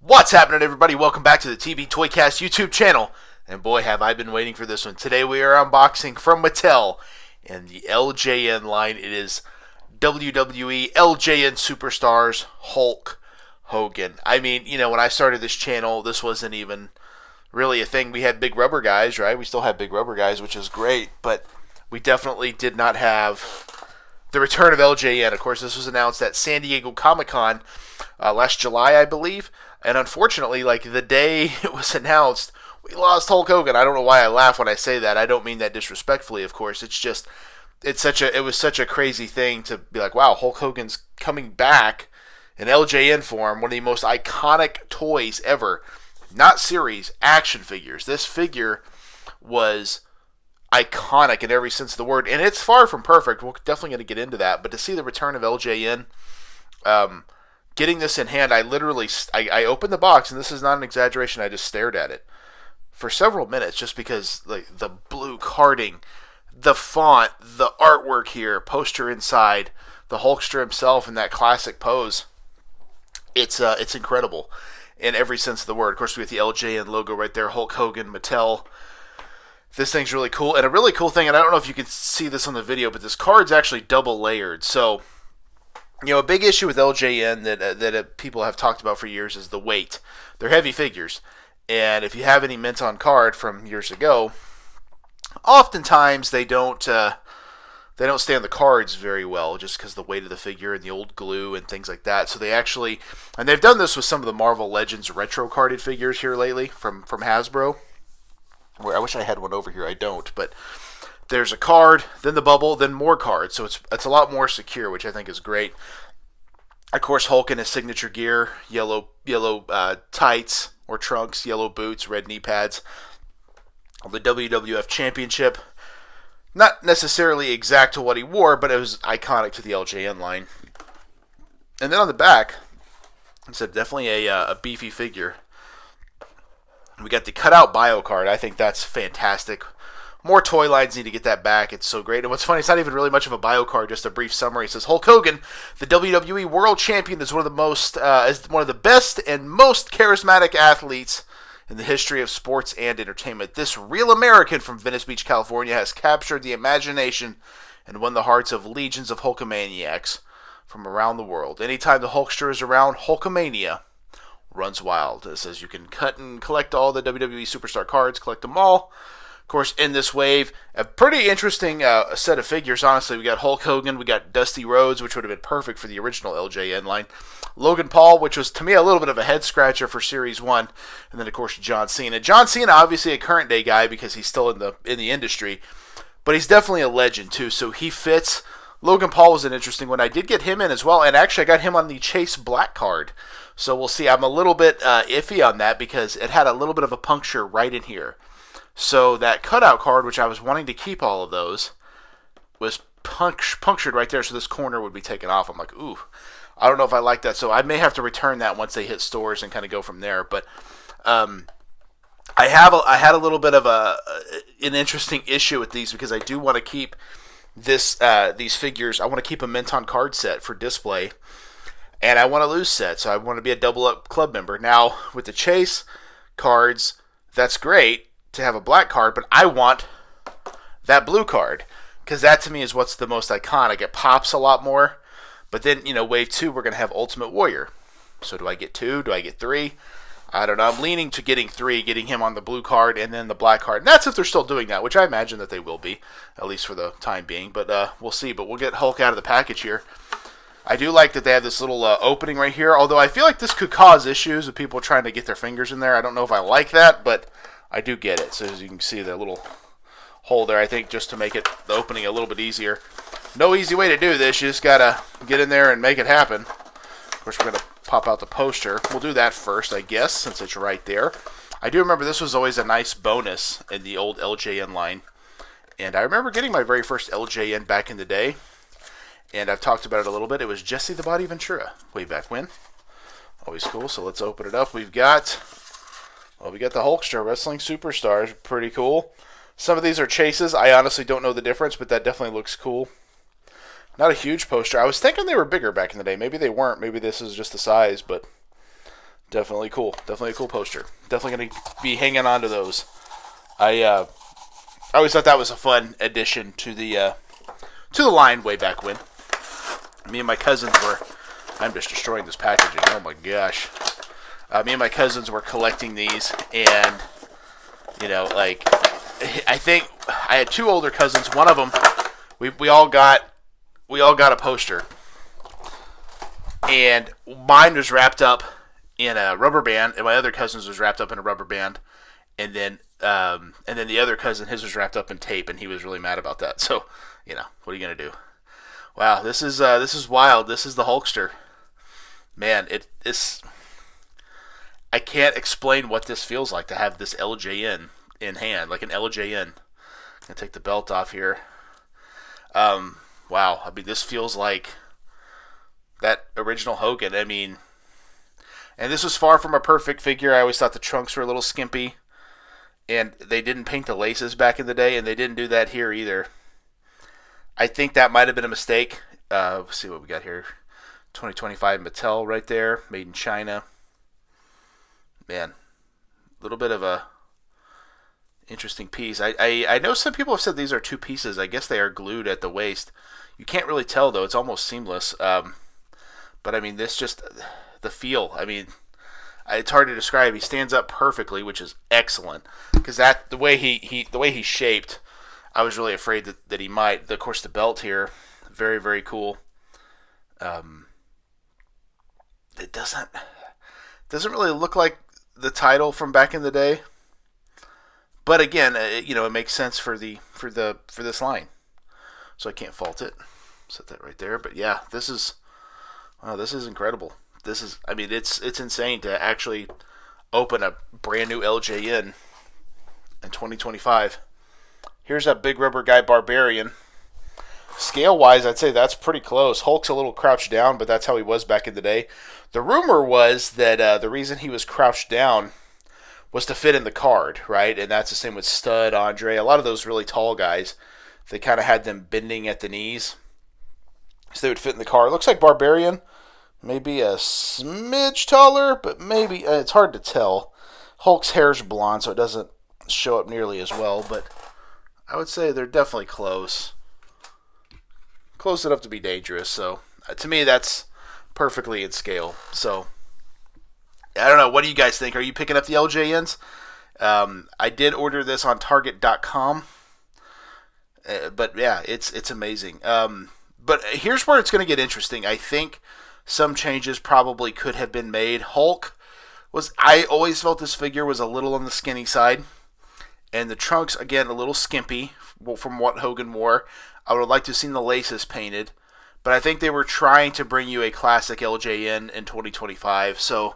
What's happening, everybody? Welcome back to the TB Toycast YouTube channel. And boy, have I been waiting for this one. Today we are unboxing from Mattel and the LJN line. It is WWE LJN Superstars Hulk Hogan. I mean, you know, when I started this channel, this wasn't even really a thing. We had big rubber guys, right? We still have big rubber guys, which is great, but we definitely did not have the return of LJN. Of course, this was announced at San Diego Comic-Con last July, I believe. And unfortunately, like the day it was announced, we lost Hulk Hogan. I don't know why I laugh when I say that. I don't mean that disrespectfully, of course. It's just it was such a crazy thing to be like, wow, Hulk Hogan's coming back in LJN form, one of the most iconic toys ever. Not series, action figures. This figure was iconic in every sense of the word, and it's far from perfect. We're definitely going to get into that, but to see the return of LJN, getting this in hand, I opened the box, and this is not an exaggeration, I just stared at it for several minutes just because like the blue carding, the font, the artwork here, poster inside, the Hulkster himself in that classic pose. It's incredible in every sense of the word. Of course, we have the LJN logo right there, Hulk Hogan, Mattel. This thing's really cool, and a really cool thing, and I don't know if you can see this on the video, but this card's actually double layered. So, you know, a big issue with LJN that people have talked about for years is the weight. They're heavy figures, and if you have any mint on card from years ago, oftentimes they don't stay on the cards very well just because of the weight of the figure and the old glue and things like that. So they actually, and they've done this with some of the Marvel Legends retro carded figures here lately from Hasbro. Where I wish I had one over here, I don't, but there's a card, then the bubble, then more cards, so it's a lot more secure, which I think is great. Of course, Hulk in his signature gear, yellow tights or trunks, yellow boots, red knee pads. The WWF Championship, not necessarily exact to what he wore, but it was iconic to the LJN line. And then on the back, it's definitely a beefy figure. We got the cutout bio card. I think that's fantastic. More toy lines need to get that back. It's so great. And what's funny, it's not even really much of a bio card, just a brief summary. It says Hulk Hogan, the WWE World Champion, is one of the best and most charismatic athletes in the history of sports and entertainment. This real American from Venice Beach, California, has captured the imagination and won the hearts of legions of Hulkamaniacs from around the world. Anytime the Hulkster is around, Hulkamania runs wild. It says you can cut and collect all the WWE Superstar cards, collect them all. Of course, in this wave, a pretty interesting set of figures, honestly. We got Hulk Hogan, we got Dusty Rhodes, which would have been perfect for the original LJN line. Logan Paul, which was, to me, a little bit of a head-scratcher for Series 1. And then, of course, John Cena. John Cena, obviously a current-day guy because he's still in the industry. But he's definitely a legend, too, so he fits. Logan Paul was an interesting one. I did get him in as well, and actually I got him on the Chase Black card. So we'll see. I'm a little bit iffy on that because it had a little bit of a puncture right in here. So that cutout card, which I was wanting to keep all of those, was punctured right there, so this corner would be taken off. I'm like, ooh, I don't know if I like that. So I may have to return that once they hit stores and kind of go from there. But I had a little bit of an interesting issue with these because I do want to keep these figures. I want to keep a mint on card set for display. And I want a loose set, so I want to be a double up club member. Now, with the Chase cards, that's great to have a black card, but I want that blue card because that to me is what's the most iconic. It pops a lot more. But then, you know, Wave 2, we're going to have Ultimate Warrior. So do I get 2? Do I get 3? I don't know. I'm leaning to getting 3, getting him on the blue card and then the black card. And that's if they're still doing that, which I imagine that they will be, at least for the time being. But we'll see. But we'll get Hulk out of the package here. I do like that they have this little opening right here, although I feel like this could cause issues with people trying to get their fingers in there. I don't know if I like that, but I do get it. So as you can see, the little hole there, I think, just to make it the opening a little bit easier. No easy way to do this. You just got to get in there and make it happen. Of course, we're going to pop out the poster. We'll do that first, I guess, since it's right there. I do remember this was always a nice bonus in the old LJN line. And I remember getting my very first LJN back in the day. And I've talked about it a little bit. It was Jesse the Body Ventura way back when. Always cool. So let's open it up. We got the Hulkster Wrestling Superstars. Pretty cool. Some of these are chases. I honestly don't know the difference, but that definitely looks cool. Not a huge poster. I was thinking they were bigger back in the day. Maybe they weren't. Maybe this is just the size, but Definitely cool. Definitely a cool poster. Definitely going to be hanging on to those. I always thought that was a fun addition to the line way back when. Me and my cousins were. I'm just destroying this packaging. Oh my gosh. Me and my cousins were collecting these, and like, I think I had two older cousins. One of them, we all got a poster, and mine was wrapped up in a rubber band, and my other cousin's was wrapped up in a rubber band, and then the other cousin, his was wrapped up in tape, and he was really mad about that. So, what are you gonna do? Wow, this is wild. This is the Hulkster. Man, I can't explain what this feels like to have this LJN in hand, like an LJN. I'm gonna take the belt off here. Wow, I mean, this feels like that original Hogan. I mean, and this was far from a perfect figure. I always thought the trunks were a little skimpy, and they didn't paint the laces back in the day, and they didn't do that here either. I think that might have been a mistake. Let's see what we got here. 2025 Mattel right there, made in China. Man, a little bit of a interesting piece. I know some people have said these are two pieces. I guess they are glued at the waist. You can't really tell, though. It's almost seamless. But, I mean, this just, the feel. I mean, it's hard to describe. He stands up perfectly, which is excellent. Because the way he's shaped, I was really afraid that he might. Of course, the belt here, very, very cool. It doesn't really look like the title from back in the day, but again, it makes sense for this line, so I can't fault it. Set that right there. But yeah, this is incredible. I mean, it's insane to actually open a brand new LJN in 2025. Here's that big rubber guy, Barbarian. Scale-wise, I'd say that's pretty close. Hulk's a little crouched down, but that's how he was back in the day. The rumor was that the reason he was crouched down was to fit in the card, right? And that's the same with Stud, Andre. A lot of those really tall guys, they kind of had them bending at the knees, so they would fit in the card. It looks like Barbarian, maybe a smidge taller, but maybe it's hard to tell. Hulk's hair's blonde, so it doesn't show up nearly as well, but I would say they're definitely close. Close enough to be dangerous. So to me, that's perfectly in scale. So I don't know. What do you guys think? Are you picking up the LJNs? I did order this on Target.com, but yeah, it's amazing. But here's where it's going to get interesting. I think some changes probably could have been made. I always felt this figure was a little on the skinny side, and the trunks, again, a little skimpy from what Hogan wore. I would have liked to have seen the laces painted, but I think they were trying to bring you a classic LJN in 2025, so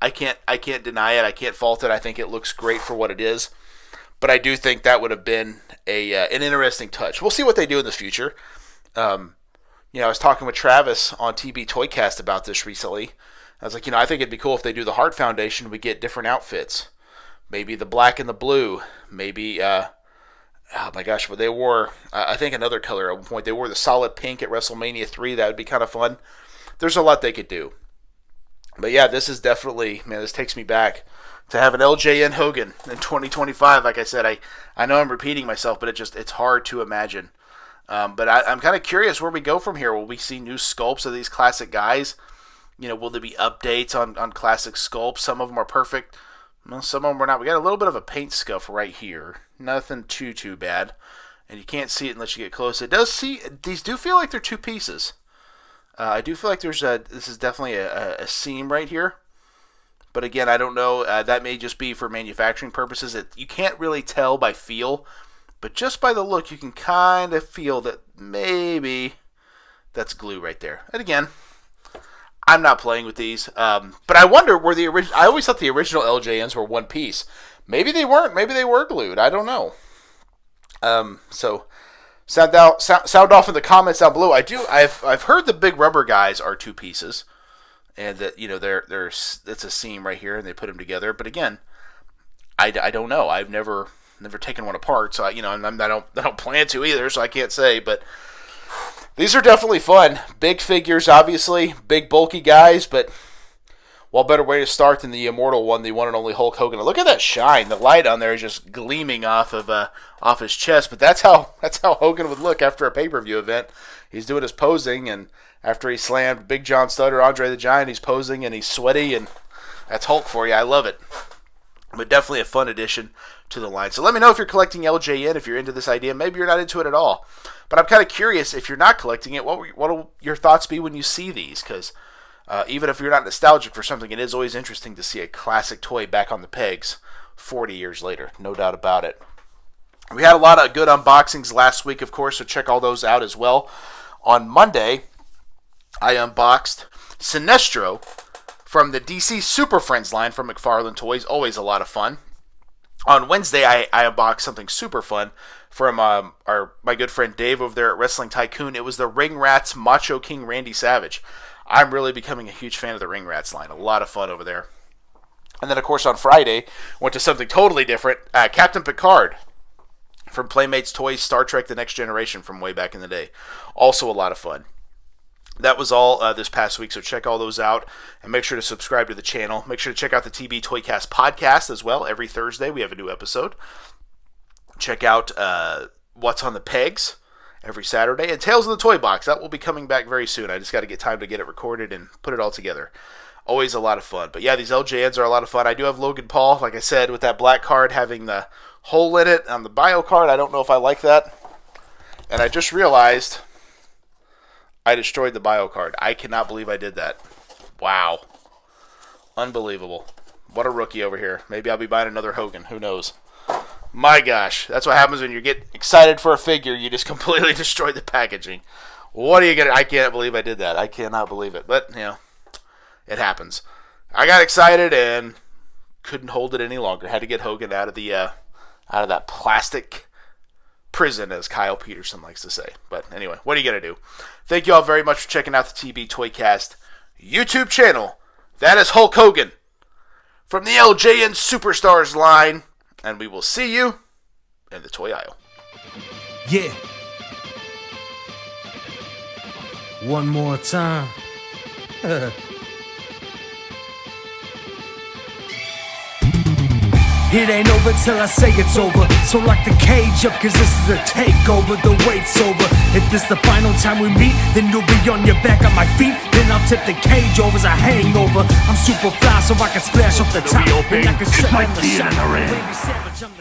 I can't deny it. I can't fault it. I think it looks great for what it is, but I do think that would have been an interesting touch. We'll see what they do in the future. I was talking with Travis on TB Toycast about this recently. I was like, I think it'd be cool if they do the Heart Foundation. We get different outfits, maybe the black and the blue, maybe. Oh my gosh, but they wore, I think, another color at one point. They wore the solid pink at WrestleMania 3. That would be kind of fun. There's a lot they could do. But yeah, this is definitely, man, this takes me back to have an LJN Hogan in 2025. Like I said, I know I'm repeating myself, but it's hard to imagine. But I'm kind of curious where we go from here. Will we see new sculpts of these classic guys? Will there be updates on classic sculpts? Some of them are perfect. Well, some of them are not. We got a little bit of a paint scuff right here. Nothing too bad. And you can't see it unless you get close. These do feel like they're two pieces. I do feel like this is definitely a seam right here. But again, I don't know. That may just be for manufacturing purposes. You can't really tell by feel. But just by the look, you can kind of feel that maybe that's glue right there. And again, I'm not playing with these. But I wonder, I always thought the original LJNs were one piece. Maybe they weren't. Maybe they were glued. I don't know. So sound off in the comments down below. I've heard the big rubber guys are two pieces, and that it's a seam right here, and they put them together. But again, I don't know. I've never taken one apart, so I don't plan to either, so I can't say. But these are definitely fun. Big figures, obviously, big bulky guys, but Well, better way to start than the immortal one, the one and only Hulk Hogan. Look at that shine. The light on there is just gleaming off his chest. But that's how Hogan would look after a pay-per-view event. He's doing his posing, and after he slammed Big John Studd, Andre the Giant, he's posing and he's sweaty, and that's Hulk for you. I love it. But definitely a fun addition to the line. So let me know if you're collecting LJN, if you're into this idea. Maybe you're not into it at all. But I'm kind of curious, if you're not collecting it, what will your thoughts be when you see these? Because even if you're not nostalgic for something, it is always interesting to see a classic toy back on the pegs 40 years later. No doubt about it. We had a lot of good unboxings last week, of course, so check all those out as well. On Monday, I unboxed Sinestro from the DC Super Friends line from McFarlane Toys. Always a lot of fun. On Wednesday, I unboxed something super fun from my good friend Dave over there at Wrestling Tycoon. It was the Ring Rats Macho King Randy Savage. I'm really becoming a huge fan of the Ring Rats line. A lot of fun over there. And then, of course, on Friday, went to something totally different. Captain Picard from Playmates Toys, Star Trek The Next Generation from way back in the day. Also a lot of fun. That was all this past week, so check all those out, and make sure to subscribe to the channel. Make sure to check out the TB Toycast podcast as well. Every Thursday, we have a new episode. Check out What's on the Pegs every Saturday, and Tales of the Toy Box. That will be coming back very soon. I just got to get time to get it recorded and put it all together. Always a lot of fun. But yeah, these LJNs are a lot of fun. I do have Logan Paul, like I said, with that black card having the hole in it on the bio card. I don't know if I like that. And I just realized I destroyed the bio card. I cannot believe I did that. Wow. Unbelievable. What a rookie over here. Maybe I'll be buying another Hogan. Who knows? My gosh. That's what happens when you get excited for a figure. You just completely destroy the packaging. What are you going to... I can't believe I did that. I cannot believe it. But, it happens. I got excited and couldn't hold it any longer. Had to get Hogan out of that plastic prison, as Kyle Peterson likes to say. But anyway, what are you going to do? Thank you all very much for checking out the TB Toycast YouTube channel. That is Hulk Hogan from the LJN Superstars line. And we will see you in the toy aisle. Yeah. One more time. It ain't over till I say it's over. So lock the cage up, cause this is a takeover. The wait's over. If this the final time we meet, then you'll be on your back on my feet. Then I'll tip the cage over as a hangover. I'm super fly so I can splash off the top. And I can shut down the shot.